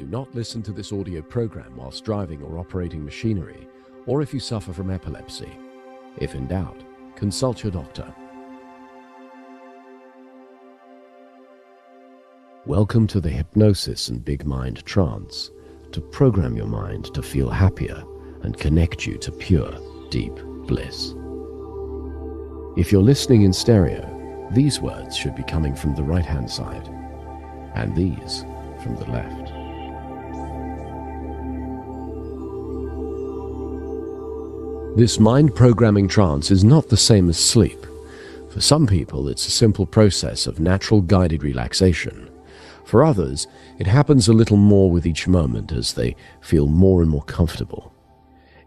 Do not listen to this audio program whilst driving or operating machinery, or if you suffer from epilepsy. If in doubt, consult your doctor. Welcome to the Hypnosis and Big Mind Trance, to program your mind to feel happier and connect you to pure, deep bliss. If you're listening in stereo, these words should be coming from the right-hand side, and these from the left. This mind-programming trance is not the same as sleep. For some people, it's a simple process of natural guided relaxation. For others, it happens a little more with each moment as they feel more and more comfortable.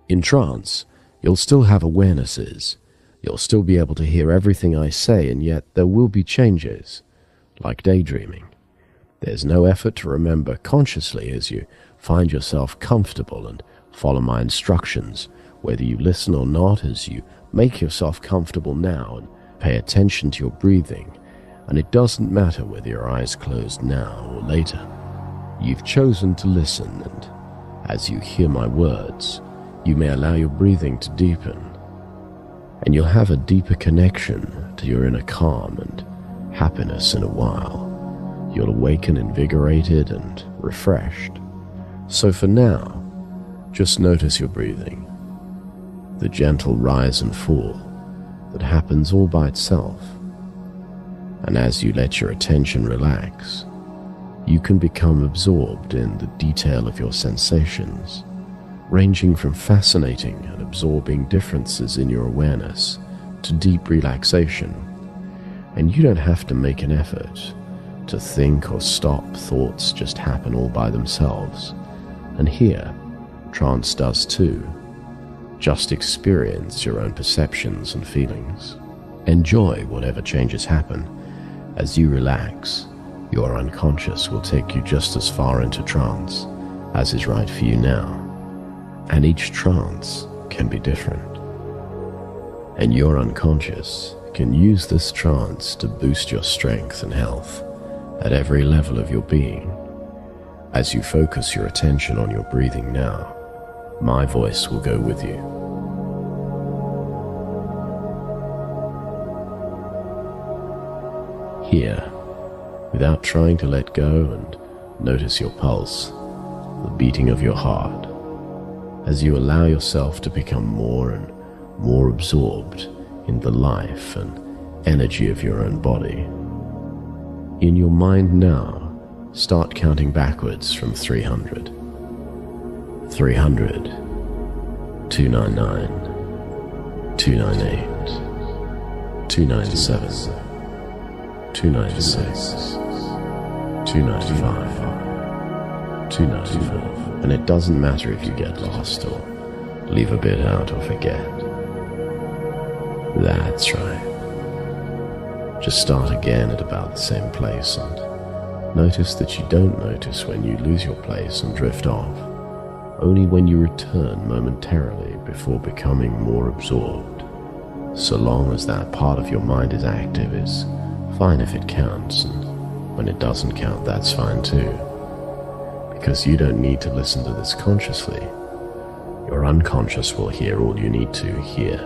In trance, you'll still have awarenesses. You'll still be able to hear everything I say, and yet there will be changes, like daydreaming. There's no effort to remember consciously as you find yourself comfortable and follow my instructions, whether you listen or not, as you make yourself comfortable now and pay attention to your breathing. And it doesn't matter whether your eyes closed now or later. You've chosen to listen, and as you hear my words, you may allow your breathing to deepen, and you'll have a deeper connection to your inner calm and happiness in a while. You'll awaken invigorated and refreshed. So for now, just notice your breathing, the gentle rise and fall that happens all by itself. And as you let your attention relax, you can become absorbed in the detail of your sensations, ranging from fascinating and absorbing differences in your awareness to deep relaxation. And you don't have to make an effort to think or stop. Thoughts just happen all by themselves. And here, trance does too. Just experience your own perceptions and feelings. Enjoy whatever changes happen. As you relax, your unconscious will take you just as far into trance as is right for you now. And each trance can be different. And your unconscious can use this trance to boost your strength and health at every level of your being. As you focus your attention on your breathing now, my voice will go with you. Here, without trying to let go, and notice your pulse, the beating of your heart, as you allow yourself to become more and more absorbed in the life and energy of your own body. In your mind now, start counting backwards from 300. 300, 299, 298, 297, 296, 295, 294. And it doesn't matter if you get lost or leave a bit out or forget. That's right. Just start again at about the same place, and notice that you don't notice when you lose your place and drift off. Only when you return momentarily before becoming more absorbed. So long as that part of your mind is active, is fine if it counts, and when it doesn't count, that's fine too. Because you don't need to listen to this consciously. Your unconscious will hear all you need to hear.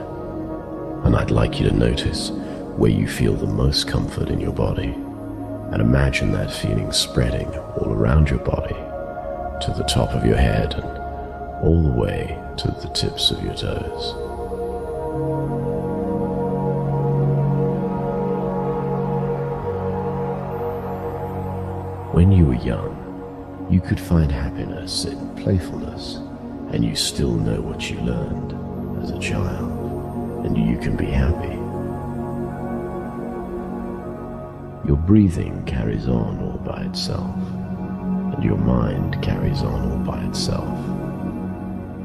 And I'd like you to notice where you feel the most comfort in your body, and imagine that feeling spreading all around your body, to the top of your head and all the way to the tips of your toes. When you were young, you could find happiness in playfulness, and you still know what you learned as a child, and you can be happy. Your breathing carries on all by itself, and your mind carries on all by itself,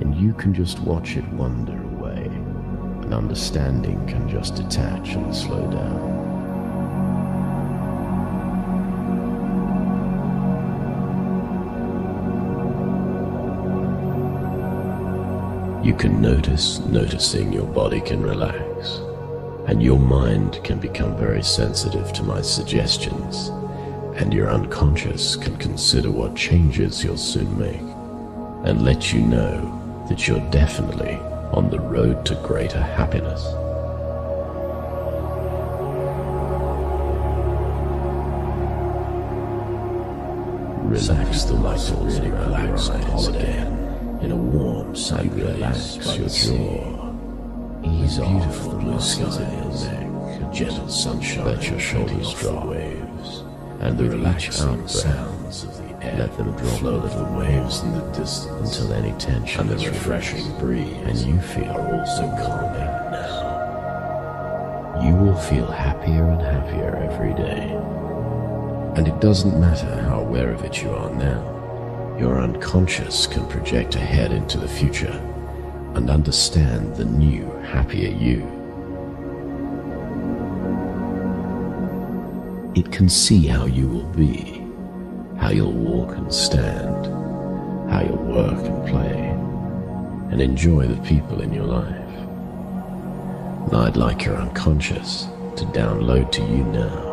and you can just watch it wander away, and understanding can just detach and slow down. You can noticing your body can relax, and your mind can become very sensitive to my suggestions, and your unconscious can consider what changes you'll soon make and let you know that you're definitely on the road to greater happiness. Relax the muscles around your eyes again in a warm, sunny relax your jaw. Ease off beautiful blue skies, neck, gentle sunshine. Let your shoulders drop waves, and the relaxed sounds of the air. Let them drop little waves in the distance until any tension and the refreshing breeze and you feel are also calming now. You will feel happier and happier every day. And it doesn't matter how aware of it you are now. Your unconscious can project ahead into the future and understand the new, happier you. It can see how you will be, how you'll walk and stand, how you'll work and play, and enjoy the people in your life. And I'd like your unconscious to download to you now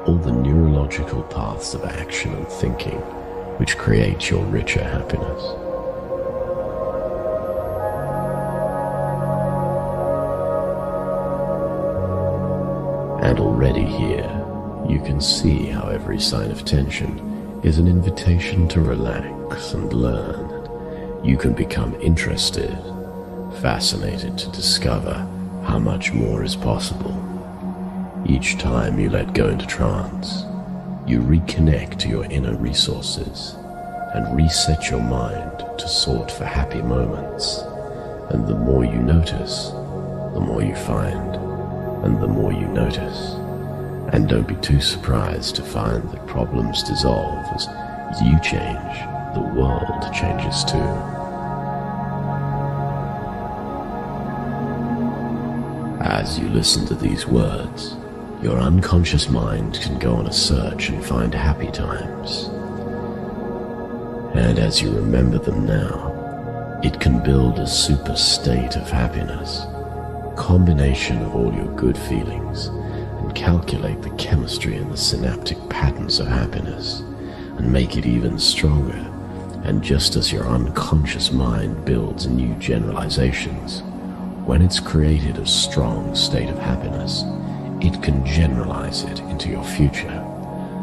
all the neurological paths of action and thinking which create your richer happiness. And already here, you can see how every sign of tension is an invitation to relax and learn. You can become interested, fascinated to discover how much more is possible. Each time you let go into trance, you reconnect to your inner resources and reset your mind to sort for happy moments. And the more you notice, the more you find, and the more you notice. And don't be too surprised to find that problems dissolve as you change, the world changes too. As you listen to these words, your unconscious mind can go on a search and find happy times. And as you remember them now, it can build a super state of happiness, combination of all your good feelings, and calculate the chemistry and the synaptic patterns of happiness, and make it even stronger. And just as your unconscious mind builds new generalizations, when it's created a strong state of happiness, it can generalize it into your future,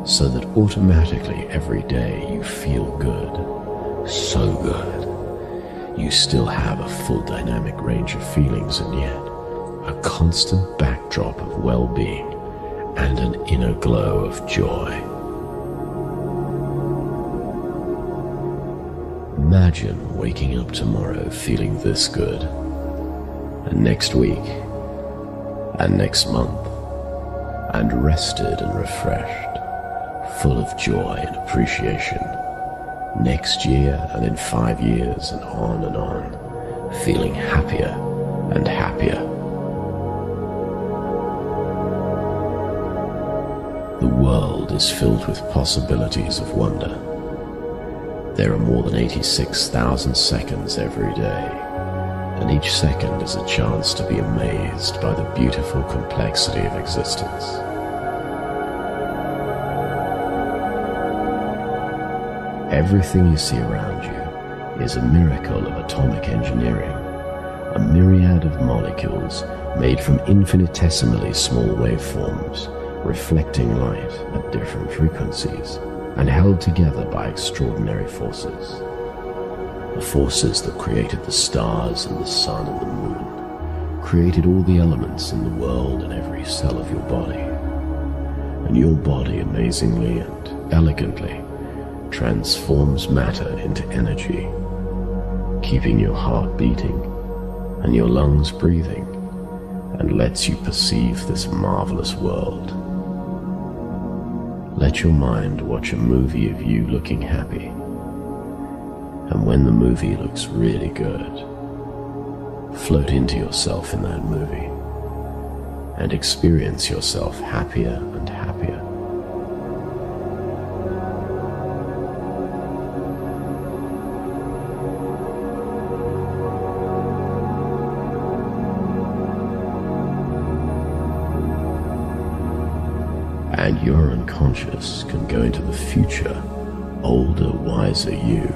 so that automatically every day you feel good, so good. You still have a full dynamic range of feelings, and yet a constant backdrop of well-being and an inner glow of joy. Imagine waking up tomorrow feeling this good, and next week, and next month, and rested and refreshed, full of joy and appreciation. Next year and in 5 years and on, feeling happier and happier. The world is filled with possibilities of wonder. There are more than 86,000 seconds every day, and each second is a chance to be amazed by the beautiful complexity of existence. Everything you see around you is a miracle of atomic engineering, a myriad of molecules made from infinitesimally small waveforms, reflecting light at different frequencies and held together by extraordinary forces. The forces that created the stars and the sun and the moon, created all the elements in the world and every cell of your body. And your body amazingly and elegantly transforms matter into energy, keeping your heart beating and your lungs breathing, and lets you perceive this marvelous world. Let your mind watch a movie of you looking happy, and when the movie looks really good, float into yourself in that movie and experience yourself happier and happier. And your unconscious can go into the future, older, wiser you,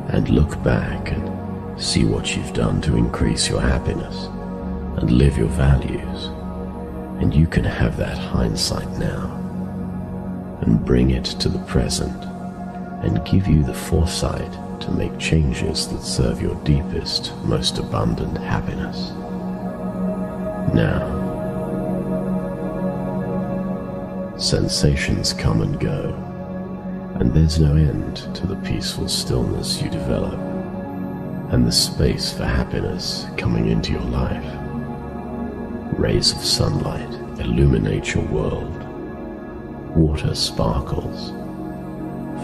and look back and see what you've done to increase your happiness and live your values. And you can have that hindsight now and bring it to the present and give you the foresight to make changes that serve your deepest, most abundant happiness. Now, sensations come and go, and there's no end to the peaceful stillness you develop and the space for happiness coming into your life. Rays of sunlight illuminate your world. Water sparkles.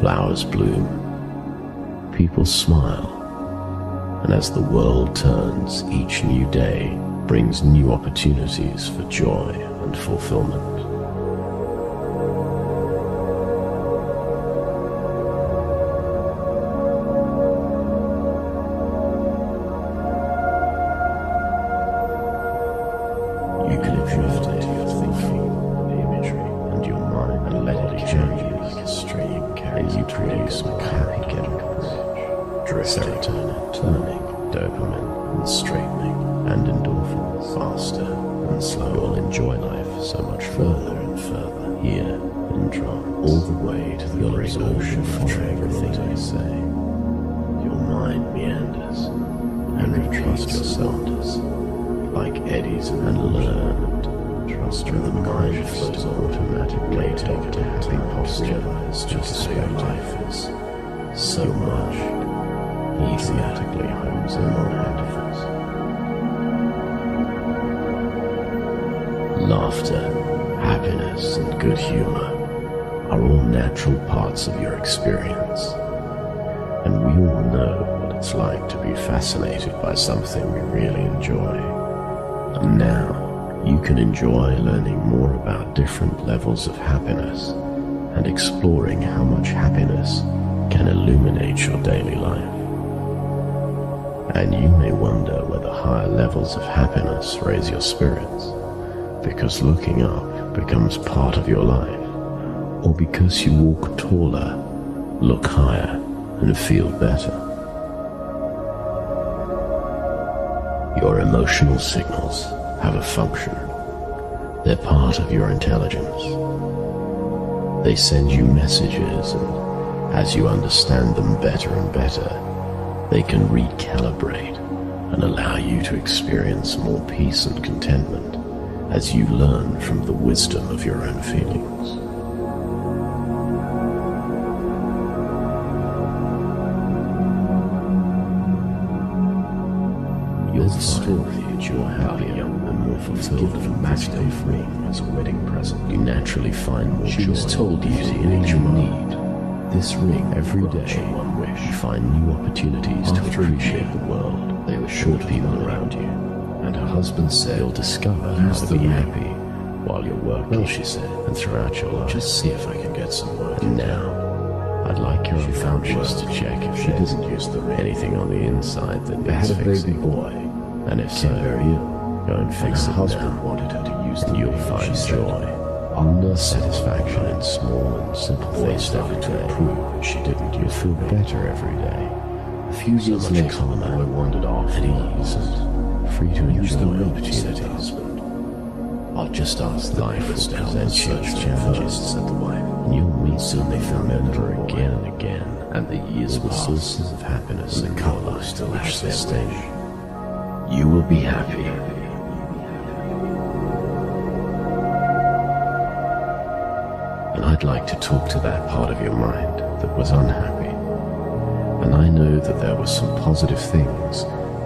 Flowers bloom. People smile. And as the world turns, each new day brings new opportunities for joy and fulfillment. You can drift into your thinking, the imagery, and your mind, and let it carry you like a stream, and you produce McKenna-Happy chemicals, serotonin, turning, dopamine, and straightening, and endorphins, faster and slower. You'll enjoy life so much further and further, here in trance, all the way to the great ocean of everything they say. Your mind meanders, and you trust yourself. Like eddies and learn and trust your mind flows automatically to happy posture. It's just how life is so much automatically homes in on happiness. Laughter, happiness, and good humor are all natural parts of your experience, and we all know what it's like to be fascinated by something we really enjoy. And now, you can enjoy learning more about different levels of happiness and exploring how much happiness can illuminate your daily life. And you may wonder whether higher levels of happiness raise your spirits, because looking up becomes part of your life, or because you walk taller, look higher, and feel better. Your emotional signals have a function. They're part of your intelligence. They send you messages, and as you understand them better and better, they can recalibrate and allow you to experience more peace and contentment as you learn from the wisdom of your own feelings. You're the story that you're happier and more fulfilled and match-day free as a wedding present. You naturally find more joy. She was told you to each need. This ring every day. One wish. You find new opportunities to appreciate the world. There were short people around you, and her husband said you'll discover how to be happy while you're working. Well, she said, and throughout your life, just see if I can get some work. And now, I'd like your unconscious to check if she doesn't use anything on the inside that needs fixing. Boy, and if so, go and fix it. Her husband wanted her to use and you'll find joy. I'll nurse satisfaction in small and simple things to improve. She didn't. You'll feel better every day. A few years later, the boy wandered off at ease and free to enjoy the opportunities. I'll just ask the life will present such challenges, said the wife, and you'll meet some they remember again and again, and the years will sources of happiness and color still reach their stage. You will be happy. And I'd like to talk to that part of your mind that was unhappy. And I know that there were some positive things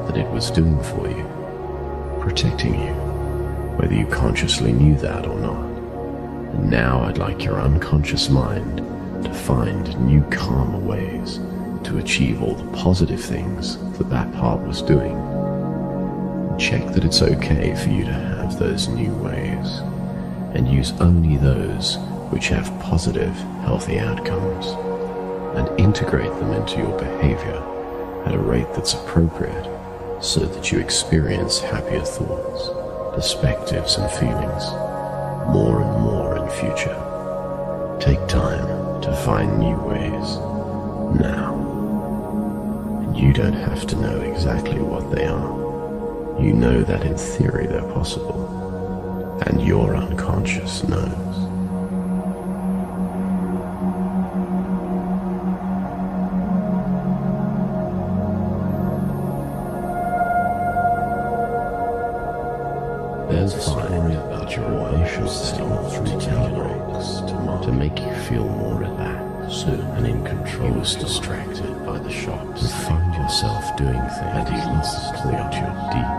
that it was doing for you, protecting you, whether you consciously knew that or not. And now I'd like your unconscious mind to find new calmer ways to achieve all the positive things that that part was doing. Check that it's okay for you to have those new ways, and use only those which have positive, healthy outcomes, and integrate them into your behavior at a rate that's appropriate so that you experience happier thoughts, perspectives and feelings more and more in future. Take time to find new ways now. And you don't have to know exactly what they are. You know that in theory they're possible, and your unconscious knows. There's a story about your emotional state to make you feel more relaxed. Soon and in control, he was distracted by the shocks. You find yourself doing things, and he lost toward your deep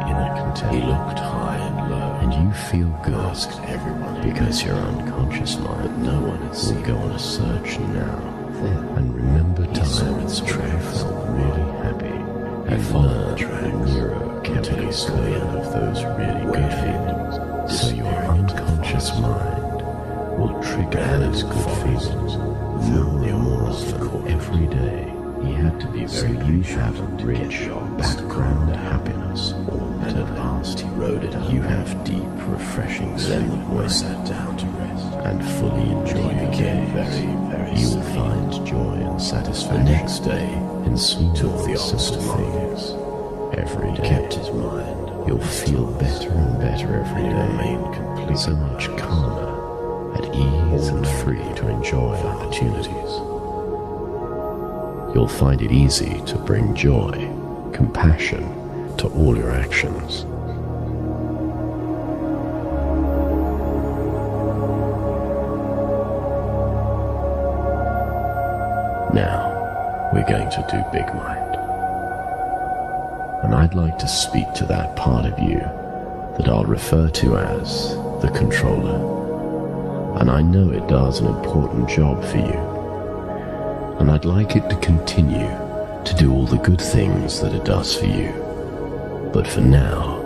inner content. He looked high and low, and you feel good. Asked everyone because your unconscious mind, but no one will go on a search now. And remember times when you felt really happy, and followed the mirror kept you clear of those really good feelings. So your unconscious mind will trigger those good feelings more often every day. He had to be very have a rich background happiness, and at last he rode it out. You have deep, refreshing sleep. Then the boy sat down to rest and fully enjoy the day. You will find joy and satisfaction. The next day, in small simple things, every day kept his mind. You'll feel better and better every day. Remain complete, so much calmer, at ease and free to enjoy opportunities. You'll find it easy to bring joy, compassion to all your actions. Now, we're going to do Big Mind. And I'd like to speak to that part of you that I'll refer to as the controller. And I know it does an important job for you. And I'd like it to continue to do all the good things that it does for you. But for now,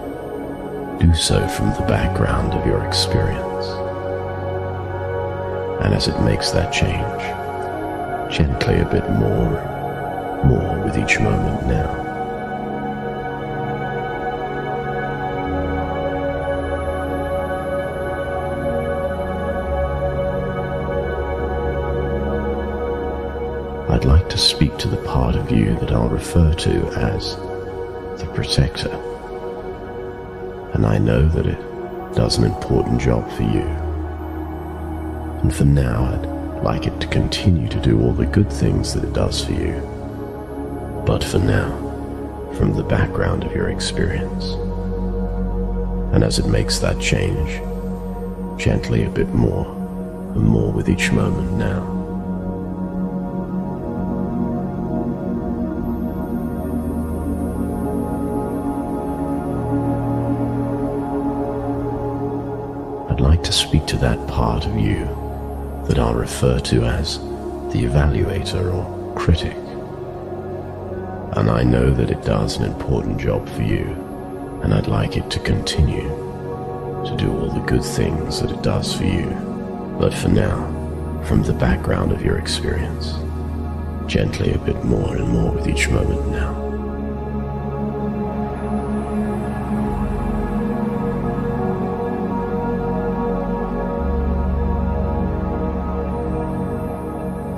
do so from the background of your experience. And as it makes that change, gently a bit more with each moment now. I'd like to speak to the part of you that I'll refer to as the protector. And I know that it does an important job for you. And for now, I'd like it to continue to do all the good things that it does for you. But for now, from the background of your experience. And as it makes that change, gently a bit more and more with each moment now. I'd like to speak to that part of you that I'll refer to as the evaluator or critic. And I know that it does an important job for you, and I'd like it to continue to do all the good things that it does for you. But for now, from the background of your experience, gently a bit more and more with each moment now.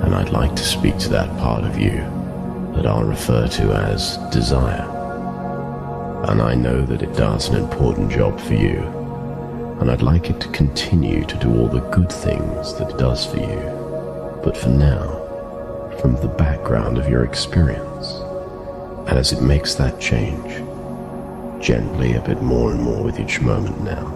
And I'd like to speak to that part of you that I'll refer to as desire. And I know that it does an important job for you, and I'd like it to continue to do all the good things that it does for you. But for now, from the background of your experience, and as it makes that change, gently a bit more and more with each moment now.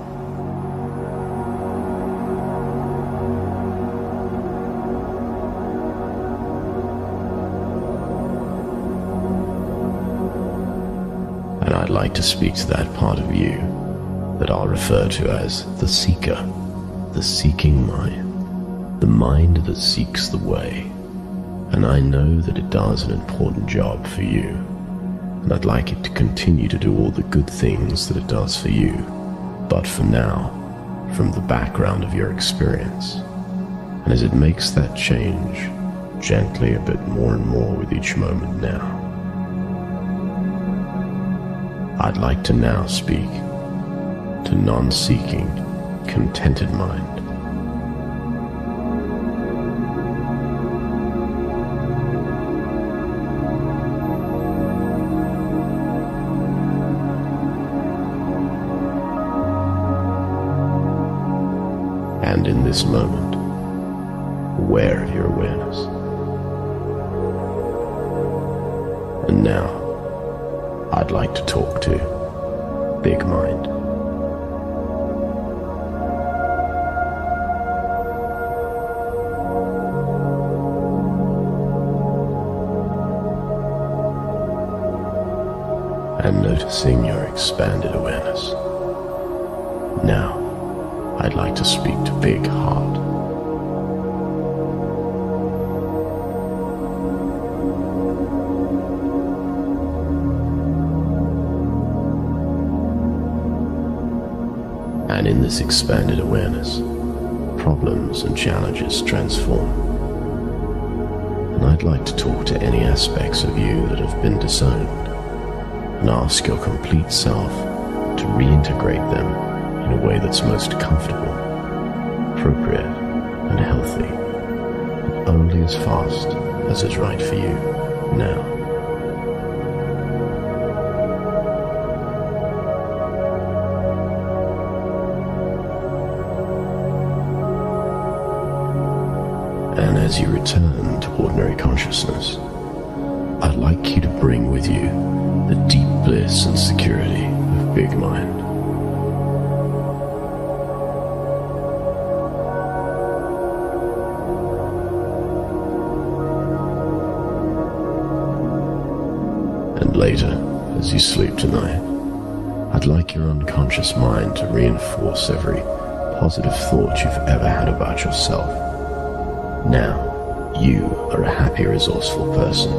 And I'd like to speak to that part of you that I'll refer to as the seeker, the seeking mind, the mind that seeks the way. And I know that it does an important job for you, and I'd like it to continue to do all the good things that it does for you. But for now, from the background of your experience, and as it makes that change, gently a bit more and more with each moment now. I'd like to now speak to non-seeking, contented mind. and in this moment, aware of your awareness. And now, I'd like to talk to Big Mind. And noticing your expanded awareness. Now, I'd like to speak to Big Heart. And in this expanded awareness, problems and challenges transform. And I'd like to talk to any aspects of you that have been disowned, and ask your complete self to reintegrate them in a way that's most comfortable, appropriate, and healthy, and only as fast as is right for you now. And as you return to ordinary consciousness, I'd like you to bring with you the deep bliss and security of Big Mind. And later, as you sleep tonight, I'd like your unconscious mind to reinforce every positive thought you've ever had about yourself. Now, you are a happy, resourceful person.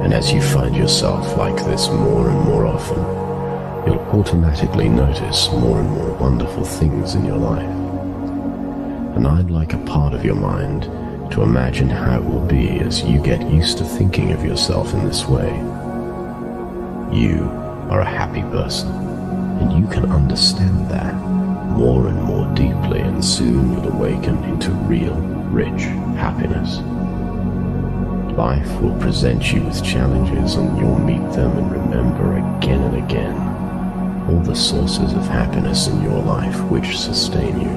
And as you find yourself like this more and more often, you'll automatically notice more and more wonderful things in your life. And I'd like a part of your mind to imagine how it will be as you get used to thinking of yourself in this way. You are a happy person, and you can understand that more and more deeply, and soon you'll awaken into real, rich happiness. Life will present you with challenges, and you'll meet them and remember again and again all the sources of happiness in your life which sustain you.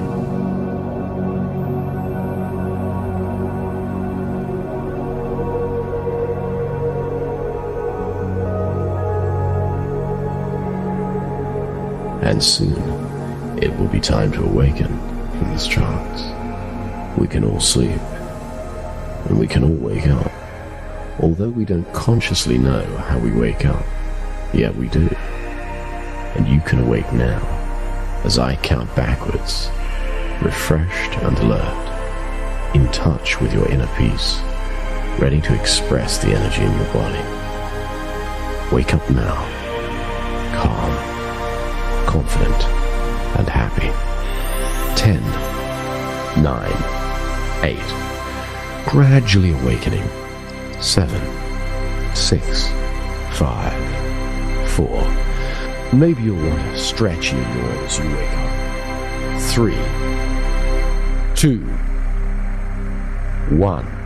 And soon, it will be time to awaken from this trance. We can all sleep, and we can all wake up. Although we don't consciously know how we wake up, yet we do. And you can awake now, as I count backwards, refreshed and alert, in touch with your inner peace, ready to express the energy in your body. Wake up now, calm, confident, and happy. 10, 9, 8, gradually awakening. 7, 6, 5, 4. Maybe you'll want to stretch your yawn as you wake up. 3, 2, 1.